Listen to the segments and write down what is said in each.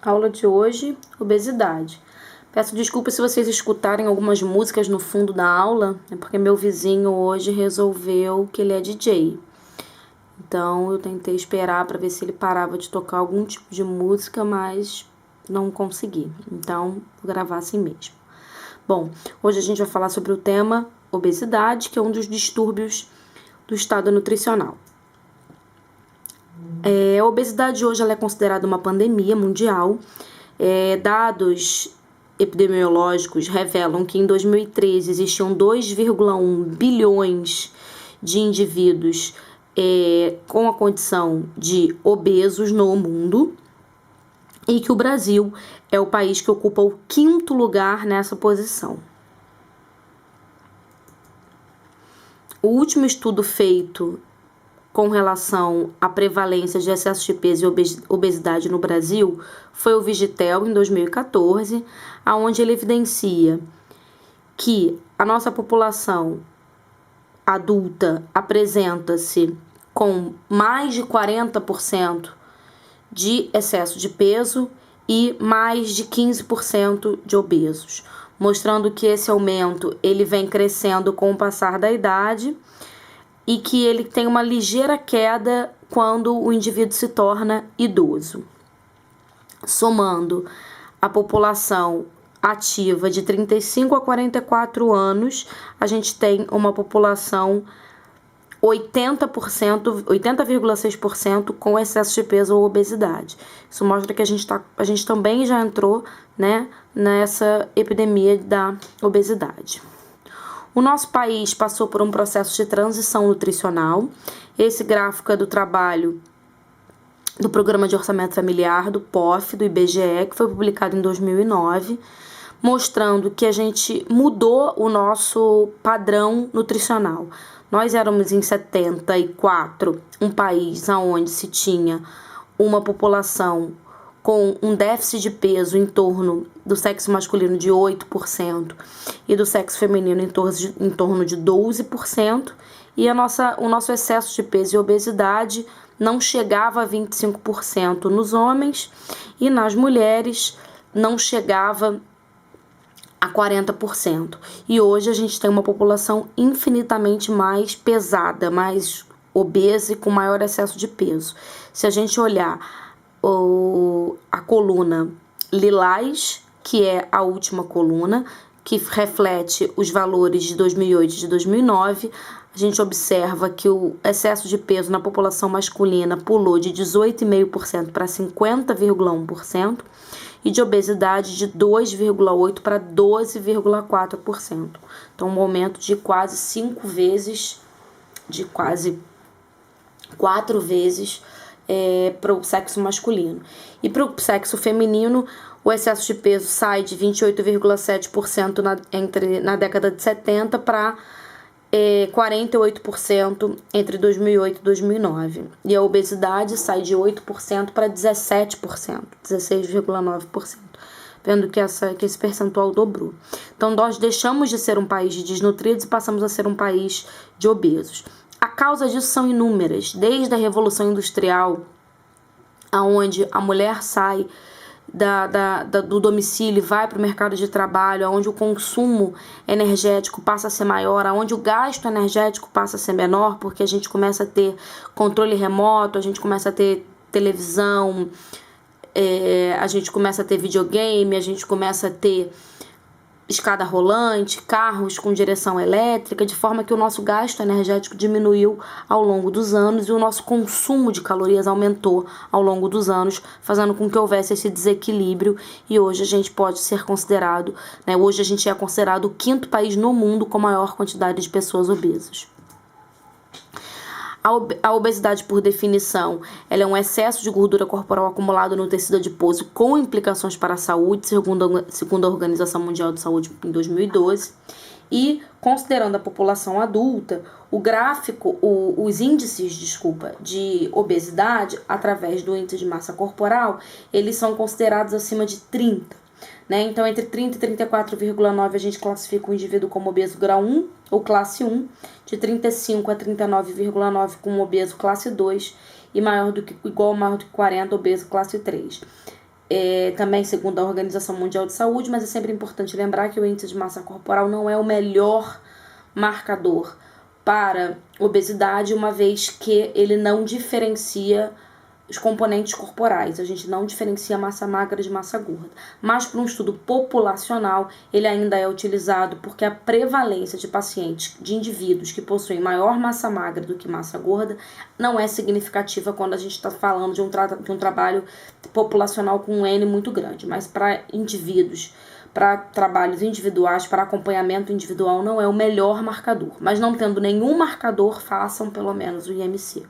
Aula de hoje, obesidade. Peço desculpa se vocês escutarem algumas músicas no fundo da aula, é porque meu vizinho hoje resolveu que ele é DJ. Então eu tentei esperar para ver se ele parava de tocar algum tipo de música, mas não consegui. Então vou gravar assim mesmo. Bom, hoje a gente vai falar sobre o tema obesidade, que é um dos distúrbios do estado nutricional. A obesidade hoje ela é considerada uma pandemia mundial. Dados epidemiológicos revelam que em 2013 existiam 2,1 bilhões de indivíduos com a condição de obesos no mundo e que o Brasil é o país que ocupa o 5º lugar nessa posição. O último estudo feito com relação à prevalência de excesso de peso e obesidade no Brasil foi o Vigitel, em 2014, onde ele evidencia que a nossa população adulta apresenta-se com mais de 40% de excesso de peso e mais de 15% de obesos, mostrando que esse aumento ele vem crescendo com o passar da idade e que ele tem uma ligeira queda quando o indivíduo se torna idoso. Somando a população ativa de 35 a 44 anos, a gente tem uma população 80,6% com excesso de peso ou obesidade. Isso mostra que a gente também já entrou, né, nessa epidemia da obesidade. O nosso país passou por um processo de transição nutricional. Esse gráfico é do trabalho do Programa de Orçamento Familiar, do POF, do IBGE, que foi publicado em 2009, mostrando que a gente mudou o nosso padrão nutricional. Nós éramos em 74 um país onde se tinha uma população com um déficit de peso em torno do sexo masculino de 8% e do sexo feminino em torno de 12%, e o nosso excesso de peso e obesidade não chegava a 25% nos homens e nas mulheres não chegava a 40%. E hoje a gente tem uma população infinitamente mais pesada, mais obesa e com maior excesso de peso. Se a gente olhar a coluna lilás, que é a última coluna, que reflete os valores de 2008 e de 2009, a gente observa que o excesso de peso na população masculina pulou de 18,5% para 50,1% e de obesidade de 2,8% para 12,4%. Então, um aumento de quase 5 vezes, de quase 4 vezes para o sexo masculino. E para o sexo feminino, o excesso de peso sai de 28,7% na década de 70 para 48% entre 2008 e 2009. E a obesidade sai de 8% para 17%, 16,9%. Vendo que esse percentual dobrou. Então, nós deixamos de ser um país de desnutridos e passamos a ser um país de obesos. A causa disso são inúmeras, desde a Revolução Industrial, onde a mulher sai do domicílio e vai para o mercado de trabalho, onde o consumo energético passa a ser maior, onde o gasto energético passa a ser menor, porque a gente começa a ter controle remoto, a gente começa a ter televisão, a gente começa a ter videogame, a gente começa a ter escada rolante, carros com direção elétrica, de forma que o nosso gasto energético diminuiu ao longo dos anos e o nosso consumo de calorias aumentou ao longo dos anos, fazendo com que houvesse esse desequilíbrio, e hoje a gente pode ser considerado, hoje a gente é considerado o 5º país no mundo com maior quantidade de pessoas obesas. A obesidade, por definição, ela é um excesso de gordura corporal acumulado no tecido adiposo com implicações para a saúde, segundo a Organização Mundial de Saúde em 2012. E, considerando a população adulta, os índices de obesidade, através do índice de massa corporal, eles são considerados acima de 30. Então, entre 30 e 34,9 a gente classifica o indivíduo como obeso grau 1 ou classe 1, de 35 a 39,9 como obeso classe 2 e igual ou maior do que 40 obeso classe 3. também segundo a Organização Mundial de Saúde, mas é sempre importante lembrar que o índice de massa corporal não é o melhor marcador para obesidade, uma vez que ele não diferencia os componentes corporais, a gente não diferencia massa magra de massa gorda. Mas para um estudo populacional, ele ainda é utilizado porque a prevalência de pacientes, de indivíduos que possuem maior massa magra do que massa gorda, não é significativa quando a gente está falando de um trabalho populacional com um N muito grande. Mas para indivíduos, para trabalhos individuais, para acompanhamento individual, não é o melhor marcador. Mas não tendo nenhum marcador, façam pelo menos o IMC.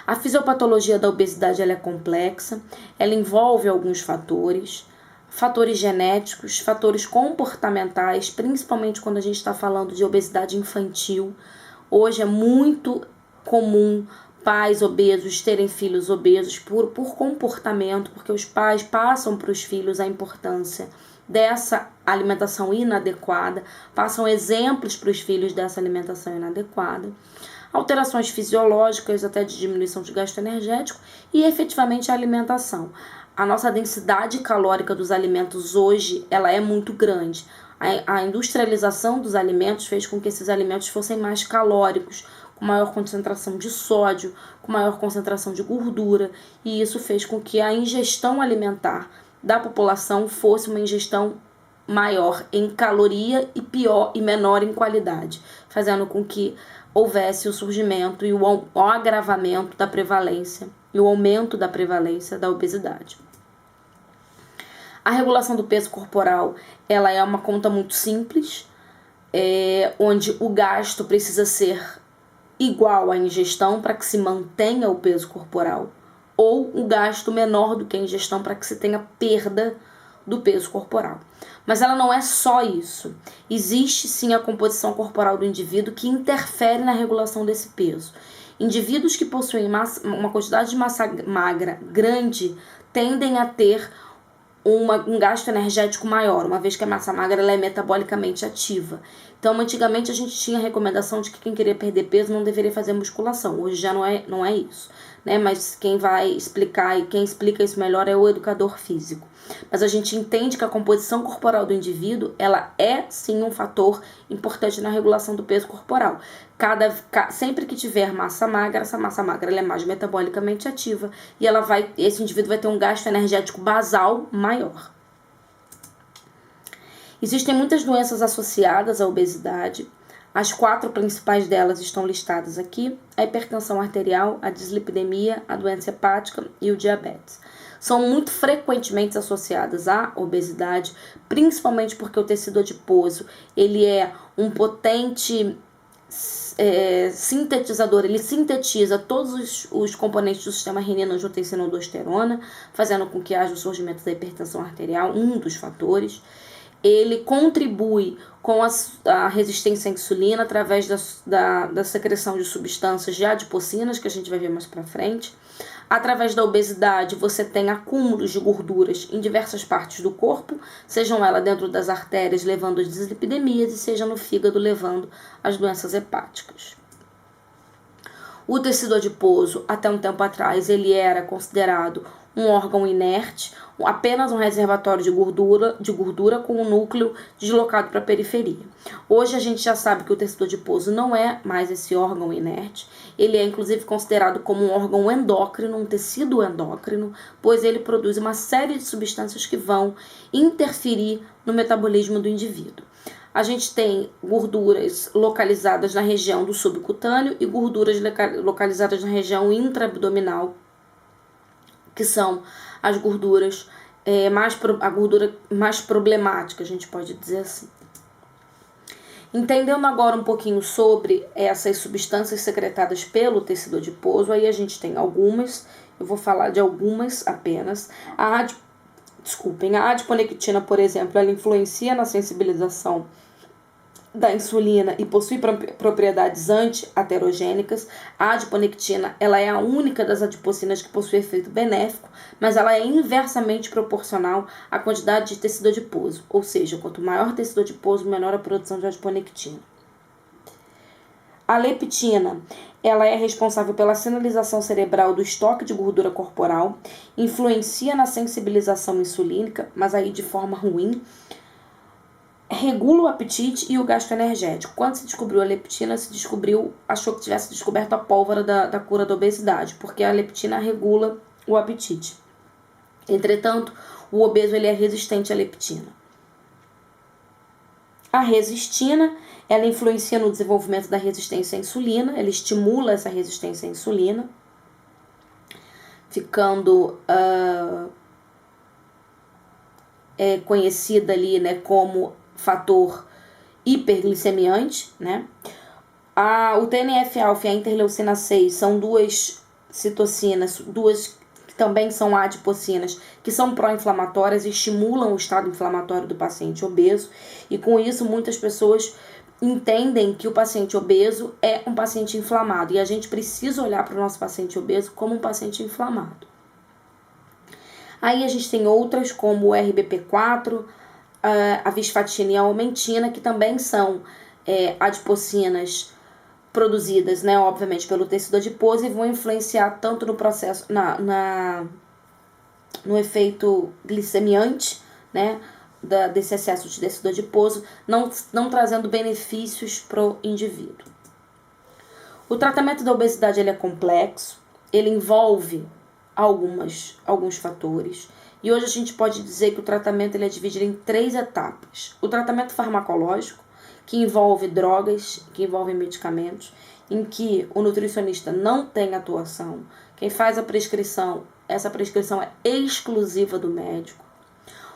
A fisiopatologia da obesidade ela é complexa, ela envolve alguns fatores genéticos, fatores comportamentais, principalmente quando a gente está falando de obesidade infantil. Hoje é muito comum pais obesos terem filhos obesos por comportamento, porque os pais passam para os filhos a importância dessa alimentação inadequada, passam exemplos para os filhos dessa alimentação inadequada. Alterações fisiológicas, até de diminuição de gasto energético e efetivamente a alimentação. A nossa densidade calórica dos alimentos hoje ela é muito grande. A industrialização dos alimentos fez com que esses alimentos fossem mais calóricos, com maior concentração de sódio, com maior concentração de gordura, e isso fez com que a ingestão alimentar da população fosse uma ingestão maior em caloria e menor em qualidade, fazendo com que houvesse o surgimento e o agravamento da prevalência e o aumento da prevalência da obesidade. A regulação do peso corporal ela é uma conta muito simples, onde o gasto precisa ser igual à ingestão para que se mantenha o peso corporal, ou um gasto menor do que a ingestão para que se tenha perda do peso corporal. Mas ela não é só isso. Existe sim a composição corporal do indivíduo que interfere na regulação desse peso. Indivíduos que possuem uma quantidade de massa magra grande tendem a ter um gasto energético maior, uma vez que a massa magra ela é metabolicamente ativa. Então, antigamente a gente tinha a recomendação de que quem queria perder peso não deveria fazer musculação. Hoje já não é isso, né? Mas quem vai explicar e quem explica isso melhor é o educador físico. Mas a gente entende que a composição corporal do indivíduo, ela é sim um fator importante na regulação do peso corporal. Sempre que tiver massa magra, essa massa magra ela é mais metabolicamente ativa e esse indivíduo vai ter um gasto energético basal maior. Existem muitas doenças associadas à obesidade. As 4 principais delas estão listadas aqui: a hipertensão arterial, a dislipidemia, a doença hepática e o diabetes. São muito frequentemente associadas à obesidade, principalmente porque o tecido adiposo ele é um potente sintetizador, ele sintetiza todos os componentes do sistema renina-angiotensina-aldosterona, fazendo com que haja o surgimento da hipertensão arterial, um dos fatores. Ele contribui com a resistência à insulina através da secreção de substâncias de adipocinas, que a gente vai ver mais para frente. Através da obesidade, você tem acúmulos de gorduras em diversas partes do corpo, sejam elas dentro das artérias, levando às dislipidemias, e seja no fígado, levando às doenças hepáticas. O tecido adiposo, até um tempo atrás, ele era considerado um órgão inerte, apenas um reservatório de gordura com um núcleo deslocado para a periferia. Hoje a gente já sabe que o tecido adiposo não é mais esse órgão inerte, ele é inclusive considerado como um órgão endócrino, um tecido endócrino, pois ele produz uma série de substâncias que vão interferir no metabolismo do indivíduo. A gente tem gorduras localizadas na região do subcutâneo e gorduras localizadas na região intraabdominal, que são as gorduras, a gordura mais problemática, a gente pode dizer assim. Entendendo agora um pouquinho sobre essas substâncias secretadas pelo tecido adiposo, aí a gente tem algumas, eu vou falar de algumas apenas. A adiponectina, por exemplo, ela influencia na sensibilização da insulina e possui propriedades anti-aterogênicas. A adiponectina ela é a única das adipocinas que possui efeito benéfico, mas ela é inversamente proporcional à quantidade de tecido adiposo, ou seja, quanto maior o tecido adiposo, menor a produção de adiponectina. A leptina, ela é responsável pela sinalização cerebral do estoque de gordura corporal, influencia na sensibilização insulínica, mas aí de forma ruim, regula o apetite e o gasto energético. Quando se descobriu a leptina, achou que tivesse descoberto a pólvora da cura da obesidade, porque a leptina regula o apetite. Entretanto, o obeso ele é resistente à leptina. A resistina, ela influencia no desenvolvimento da resistência à insulina, ela estimula essa resistência à insulina, ficando conhecida ali, né, como fator hiperglicemiante, né? O TNF-alfa e a interleucina 6 são duas citocinas, que também são adipocinas, que são pró-inflamatórias e estimulam o estado inflamatório do paciente obeso, e com isso muitas pessoas entendem que o paciente obeso é um paciente inflamado, e a gente precisa olhar para o nosso paciente obeso como um paciente inflamado. Aí a gente tem outras como o RBP4, a visfatina e a aumentina, que também são adipocinas produzidas, né, obviamente, pelo tecido adiposo e vão influenciar tanto no processo, no efeito glicemiante, né, desse excesso de tecido adiposo, não trazendo benefícios para o indivíduo. O tratamento da obesidade ele é complexo, ele envolve alguns fatores, e hoje a gente pode dizer que o tratamento ele é dividido em 3 etapas. O tratamento farmacológico, que envolve drogas, que envolve medicamentos, em que o nutricionista não tem atuação. Quem faz a prescrição, essa prescrição é exclusiva do médico.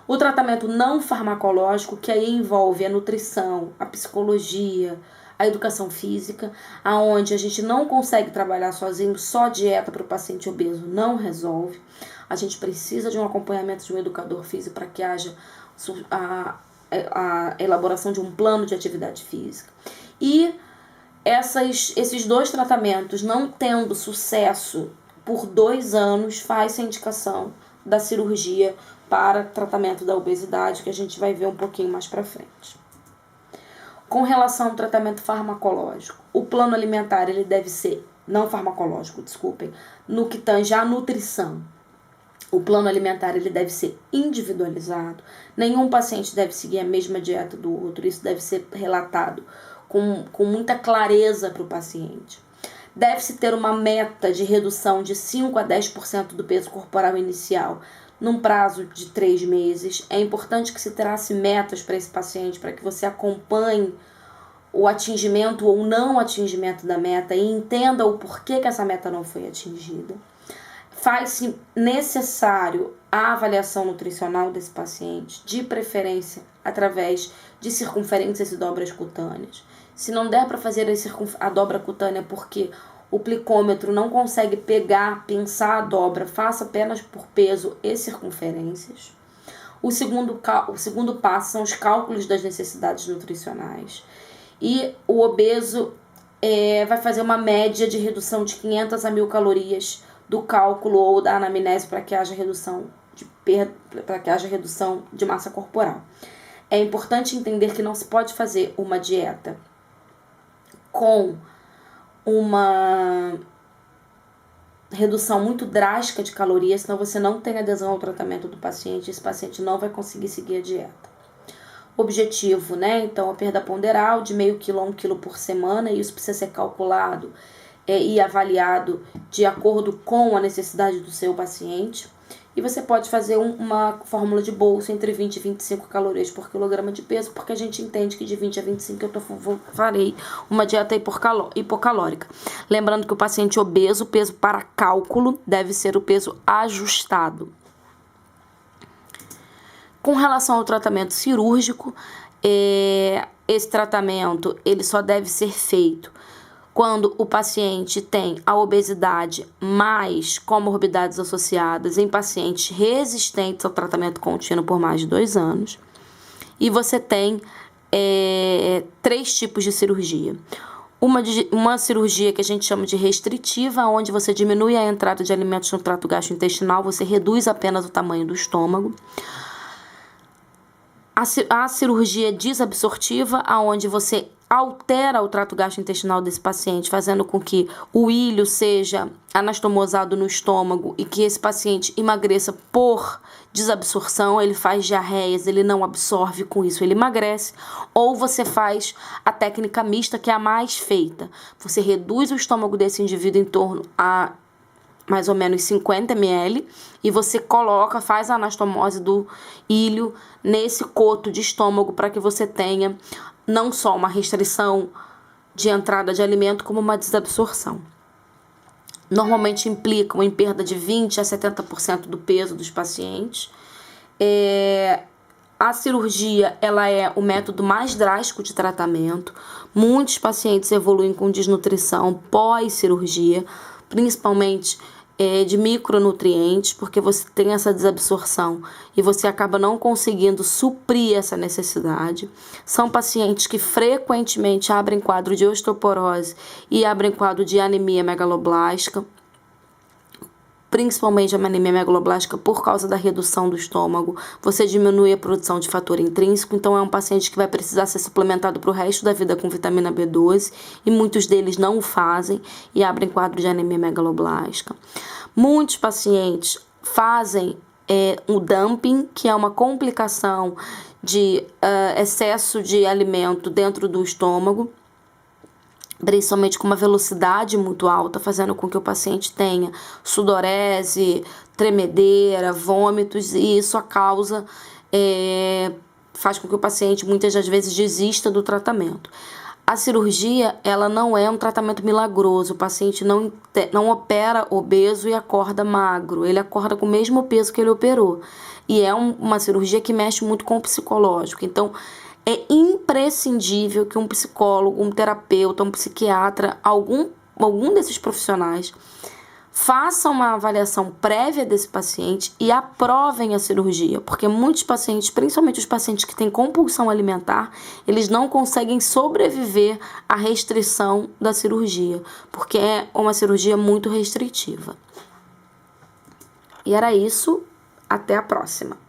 O tratamento não farmacológico, que aí envolve a nutrição, a psicologia, a educação física, aonde a gente não consegue trabalhar sozinho, só dieta para o paciente obeso não resolve. A gente precisa de um acompanhamento de um educador físico para que haja a elaboração de um plano de atividade física. E esses 2 tratamentos não tendo sucesso por 2 anos, faz-se a indicação da cirurgia para tratamento da obesidade, que a gente vai ver um pouquinho mais para frente. Com relação ao tratamento farmacológico, o plano alimentar ele deve ser, não farmacológico, desculpem, no que tange à nutrição. O plano alimentar ele deve ser individualizado, nenhum paciente deve seguir a mesma dieta do outro, isso deve ser relatado com muita clareza para o paciente. Deve-se ter uma meta de redução de 5 a 10% do peso corporal inicial num prazo de 3 meses. É importante que se trace metas para esse paciente, para que você acompanhe o atingimento ou não atingimento da meta e entenda o porquê que essa meta não foi atingida. Faz-se necessário a avaliação nutricional desse paciente, de preferência através de circunferências e dobras cutâneas. Se não der para fazer a dobra cutânea porque o plicômetro não consegue pensar a dobra, faça apenas por peso e circunferências. O segundo passo são os cálculos das necessidades nutricionais. E o obeso vai fazer uma média de redução de 500 a 1.000 calorias do cálculo ou da anamnese para que haja redução de massa corporal. É importante entender que não se pode fazer uma dieta com uma redução muito drástica de calorias, senão você não tem adesão ao tratamento do paciente, esse paciente não vai conseguir seguir a dieta. Objetivo, né? Então, a perda ponderal de meio quilo a 1 quilo por semana, e isso precisa ser calculado e avaliado de acordo com a necessidade do seu paciente. E você pode fazer uma fórmula de bolsa entre 20 e 25 calorias por quilograma de peso, porque a gente entende que de 20 a 25 eu farei uma dieta hipocalórica. Lembrando que o paciente obeso, o peso para cálculo deve ser o peso ajustado. Com relação ao tratamento cirúrgico, esse tratamento ele só deve ser feito quando o paciente tem a obesidade mais comorbidades associadas em pacientes resistentes ao tratamento contínuo por mais de 2 anos. E você tem 3 tipos de cirurgia. Uma cirurgia que a gente chama de restritiva, onde você diminui a entrada de alimentos no trato gastrointestinal, você reduz apenas o tamanho do estômago. A cirurgia desabsortiva, onde você altera o trato gastrointestinal desse paciente, fazendo com que o ilho seja anastomosado no estômago e que esse paciente emagreça por desabsorção, ele faz diarreias, ele não absorve, com isso ele emagrece. Ou você faz a técnica mista, que é a mais feita. Você reduz o estômago desse indivíduo em torno a mais ou menos 50 ml e você faz a anastomose do ilho nesse coto de estômago para que você tenha não só uma restrição de entrada de alimento, como uma desabsorção. Normalmente implicam em perda de 20% a 70% do peso dos pacientes. A cirurgia, ela é o método mais drástico de tratamento. Muitos pacientes evoluem com desnutrição pós-cirurgia, principalmente de micronutrientes, porque você tem essa desabsorção e você acaba não conseguindo suprir essa necessidade. São pacientes que frequentemente abrem quadro de osteoporose e abrem quadro de anemia megaloblástica, principalmente a anemia megaloblástica por causa da redução do estômago. Você diminui a produção de fator intrínseco, então é um paciente que vai precisar ser suplementado para o resto da vida com vitamina B12, e muitos deles não o fazem e abrem quadro de anemia megaloblástica. Muitos pacientes fazem o dumping, que é uma complicação de excesso de alimento dentro do estômago, principalmente com uma velocidade muito alta, fazendo com que o paciente tenha sudorese, tremedeira, vômitos, e isso faz com que o paciente muitas das vezes desista do tratamento. A cirurgia, ela não é um tratamento milagroso. O paciente não opera obeso e acorda magro, ele acorda com o mesmo peso que ele operou. E é uma cirurgia que mexe muito com o psicológico. Então, é imprescindível que um psicólogo, um terapeuta, um psiquiatra, algum desses profissionais façam uma avaliação prévia desse paciente e aprovem a cirurgia, porque muitos pacientes, principalmente os pacientes que têm compulsão alimentar, eles não conseguem sobreviver à restrição da cirurgia, porque é uma cirurgia muito restritiva. E era isso, até a próxima.